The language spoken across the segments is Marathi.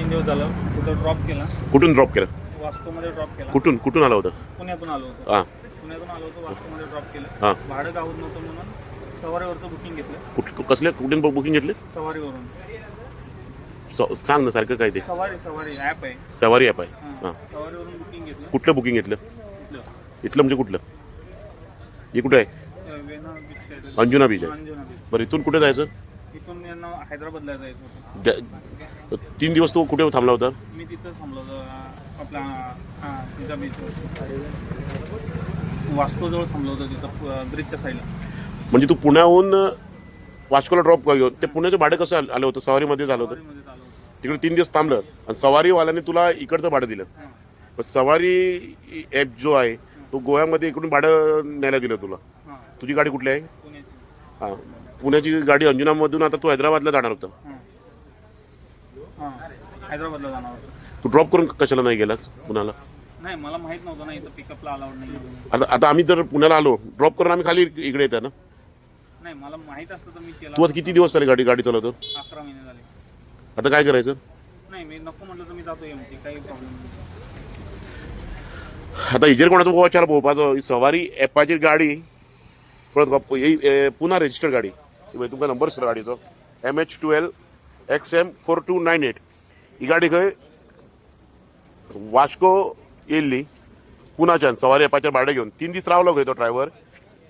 3 दिवस झालं तिथं ड्रॉप केला. कुठून ड्रॉप केलं? वास्कोमध्ये ड्रॉप केला. कुठून आलं होतं? पुण्यातून आलो होतो. हां पुण्यातून आलो होतो, वास्कोमध्ये ड्रॉप केलं. हां. भाडं गावत नव्हतं म्हणून सवारीवरचं बुकिंग घेतलं. कसले कुठून बुकिंग घेतले? सवारीवरून. सांग ना सारखं काय ते. सवारी ॲप आहे. सवारी ॲप आहे. हां. सवारीवरून बुकिंग घेतलं. कुठलं बुकिंग घेतलं? इथलं. इथलं म्हणजे कुठलं? हे कुठं आहे? वेना बीच काहीतरी. अंजुना बीच आहे. अंजुना बीच. बरं इथून कुठे जायचं? इथून यांना हैदराबादला जायचं होतं. 3 दिवस तो कुठे थांबला होता? मी तिथं थांबलो होतो आपला तुझ्या बीचवर. वास्कोजवळ थांबलो होतो तिथं ब्रिजच्या साईडला. म्हणजे तू पुण्याहून वास्कोला ड्रॉप घेऊन ते पुण्याचं भाडं कसं आलं होतं? सवारीमध्ये झालं होतं. सवारीमध्ये चालू होतं. तिकडे 3 दिवस थांबलं आणि सवारीवाल्याने तुला इकडचं भाडं दिलं. हां. पण सवारी ॲप जो आहे तो गोव्यामध्ये इकडून भाडं न्यायला दिलं तुला. हां. तुझी गाडी कुठली आहे? पुण्याची. हां पुण्याची गाडी अंजुनामधून आता तू हैदराबादला जाणार होता. हां. हैदराबादला जाणार होतो. तू ड्रॉप करून कशाला नाही गेलास पुण्याला? नाही मला माहित नव्हतं ना इथं पिकअपला अलाउड नाही. आता आम्ही जर पुण्याला आलो ड्रॉप करून आम्ही खाली इकडे येतो ना. नाही मला माहित असतं तर मी केला. तू आता किती दिवस झाले गाडी चालवतो? 11 महिने झाले. आता काय करायचं? नाही मी नको म्हटलं तर मी जातो एमटी, काही प्रॉब्लेम नाही. आता हिजेर कोणाचा गोवाचार पोवपाचो सवारी ॲपाची गाडी परत पुन्हा रजिस्टर्ड गाडी तुमकां नंबर सुद्धा गाडीचो MH12 XM 4298 ही गाडी खंय वास्को येयल्ली पुण्याच्यान सवारी ॲपाचेर भाडें घेवन 3 दीस रावलो खंय तो ड्रायव्हर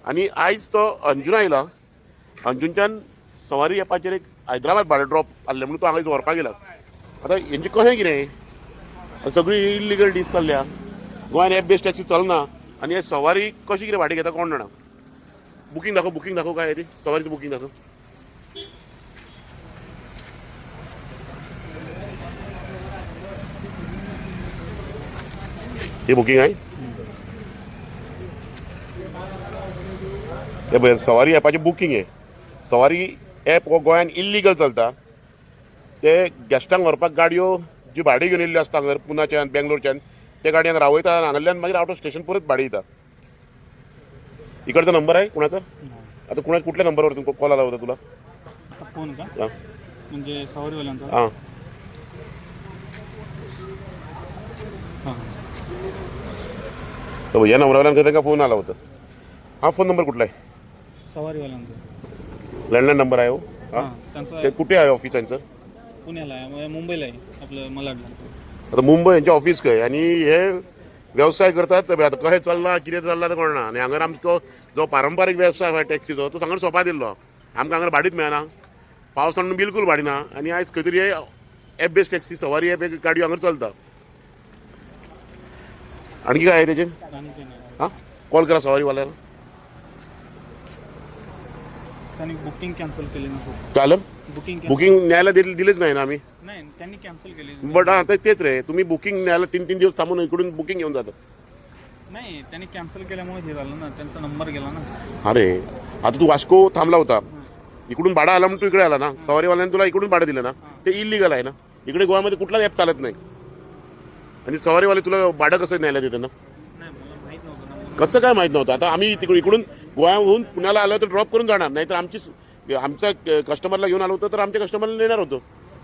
आनी आयज तो अंजुना आयला. अंजुनच्यान सवारी ॲपाचेर एक हैदराबाद भाडें ड्रॉप आसलें म्हणून तो हांगा व्हरपाक गेला. आतां हेंचें कशें कितें सगळी इल्लिगल डीस चल्ल्या. गोंयान ॲप बेस्ड टॅक्सी चलना आनी हे सवारी कशी कितें भाडें घेता कोण जाणा. बुकींग दाखव काय रे सवारीचं बुकींग दाखव. हे बुकिंग आहे. हे पळय सवारी ॲपाचें बुकींग आहे. सवारी ॲप हो गोंयान इल्लिगल चलता. ते गेस्टांक व्हरपाक गाडयो जी भाडी घेवन येयल्ल्यो आसता हांगर पुण्याच्यान बेंगलोरच्यान त्या गाडयांक रावयता आनी हांगांतल्यान मागीर आउट ऑफ स्टेशन परत भाडें येता. इकडचा नंबर आहे कुणाचा? आता कुठल्या नंबरवर कॉल आला होता तुला? आता फोन का? हां म्हणजे सवारीवाल्यांचा? हां तर या नंबरवाल्यांचा त्यांना फोन आला होता. हा फोन नंबर कुठला आहे? सवारीवाल्यांचा लँडलाईन नंबर आहे हो. हां त्यांचा ते कुठे आहे ऑफिस यांचं? पुण्याला आहे, मुंबईला आहे आपलं मलाडला. आता मुंबई यांचे ऑफिस खंय आणि हे व्यवसाय करतात आता कशें चल्ला कितें चल्ला तें कळना. आनी हांगर आमचो जो पारंपारीक वेवसाय आसा टॅक्सीचो तो हांगर सोंपा दिल्लो. आमकां हांगर भाडीच मेळना. पावसान बिलकूल भाडी ना आनी आयज खंय तरी ॲप बेस्ड टॅक्सी सवारी ॲप गाडयो हांगर चलता. आणखी काय आहे तेजें? हां कॉल करा सवारीवाल्याला. त्यांनी बुकिंग कॅन्सल केली ना. कालं बुकिंग बुकिंग न्यायला दिलेच नाही ना आम्ही. नाही त्यांनी कॅन्सल केली. बट हां तेच रे तुम्ही बुकिंग न्यायला 3 दिवस थांबून इकडून बुकिंग घेऊन जातात. नाही त्यांनी कॅन्सल केल्यामुळे हे झालं ना, त्यांचा नंबर गेला ना. अरे आता तू वास्को थांबला होता इकडून भाडं आला म्हणून तू इकडे आला ना. सवारीवाल्याने तुला इकडून भाडं दिलं ना ते इलिगल आहे ना. इकडे गोव्यामध्ये कुठलाच ॲप चालत नाही आणि सवारीवाले तुला भाडं कसं न्यायला देतं ना? नाही मला माहित नव्हतं ना. कसं काय माहीत नव्हतं? आता आम्ही इकडून गोव्याहून पुण्याला आलो तर ड्रॉप करून जाणार नाही तर आमच्या कस्टमरला घेऊन आलो होतं तर आमच्या कस्टमरला नेणार होतो.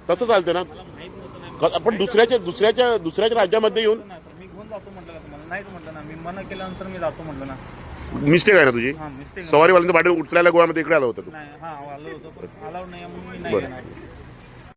तसं चालतं ना. मला माहित नव्हतं ना. आपण दुसऱ्याच्या राज्यामध्ये येऊन मी घेऊन जातो म्हटलं का तुम्हाला? नाहीच म्हटलं ना. मी मना केल्यानंतर मी जातो म्हटलं ना. मिस्टेक आहे ना तुझी. हां मिस्टेक. सवारीवाल्यांचं भाडं उचलायला गोव्यामध्ये इकडे आलं होतं तू. नाही हां आलो होतो पण अलाउड नाही म्हणून मी नाही घेणार.